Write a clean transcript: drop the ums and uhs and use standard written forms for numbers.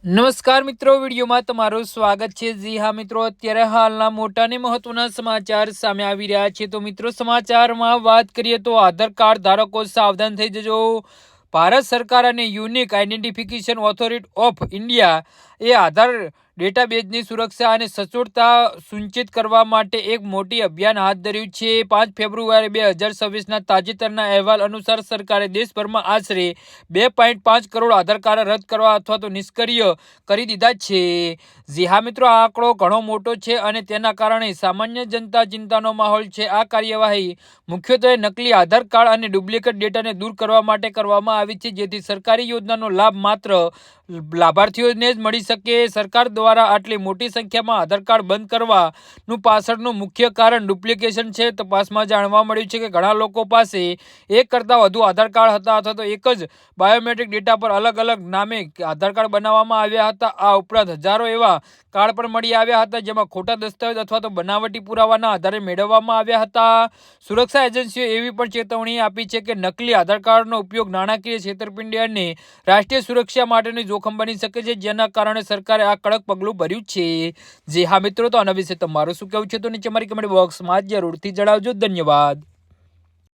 નમસ્કાર મિત્રો, વિડીયોમાં તમારું સ્વાગત છે। જી હા મિત્રો, અત્યારે હાલના મોટા અને મહત્વના સમાચાર સામે આવી રહ્યા છે। તો મિત્રો, સમાચારમાં વાત કરીએ તો આધાર કાર્ડ ધારકો સાવધાન થઈ જજો। ભારત સરકાર અને unique identification authority of India એ આધાર ડેટાબેઝની સુરક્ષા અને સચોટતા સુનિશ્ચિત કરવા માટે એક મોટી અભિયાન હાથ ધર્યું છે। 5 ફેબ્રુઆરી 2026ના તાજેતરના અહેવાલ અનુસાર સરકારે દેશભરમાં આશરે 2.5 કરોડ આધાર કાર્ડ રદ કરવા અથવા તો નિષ્ક્રિય કરી દીધા છે। જી હા મિત્રો, આ આંકડો ઘણો મોટો છે અને તેના કારણે સામાન્ય જનતા ચિંતાનો માહોલ છે। આ કાર્યવાહી મુખ્યત્વે નકલી આધાર કાર્ડ અને ડુપ્લિકેટ ડેટાને દૂર કરવા માટે કરવામાં આવી છે, જેથી સરકારી યોજનાનો લાભ માત્ર લાભાર્થીઓને જ મળી શકે। સરકાર દ્વારા આટલી મોટી સંખ્યામાં આધાર કાર્ડ બંધ કરવાનું પાછળનું મુખ્ય કારણ ડુપ્લિકેશન છે। તપાસમાં જાણવા મળ્યું છે કે ઘણા લોકો પાસે એક કરતાં વધુ આધાર કાર્ડ હતા અથવા તો એક જ બાયોમેટ્રિક ડેટા પર અલગ અલગ નામે આધાર કાર્ડ બનાવવામાં આવ્યા હતા। આ ઉપરાંત હજારો એવા કાર્ડ પણ મળી આવ્યા હતા જેમાં ખોટા દસ્તાવેજ અથવા તો બનાવટી પુરાવાના આધારે મેળવવામાં આવ્યા હતા। સુરક્ષા એજન્સીઓએ એવી પણ ચેતવણી આપી છે કે નકલી આધાર કાર્ડનો ઉપયોગ નાણાકીય છેતરપિંડી અને રાષ્ટ્રીય સુરક્ષા માટેનું જોખમ બની શકે છે, જેના કારણે સરકારે આ કડક પગલું ભર્યું છે। જી હા મિત્રો, તો આના વિશે તમારું શું કહેવું છે તો નીચે મારી કમેન્ટ બોક્સમાં જરૂરથી જણાવજો। ધન્યવાદ।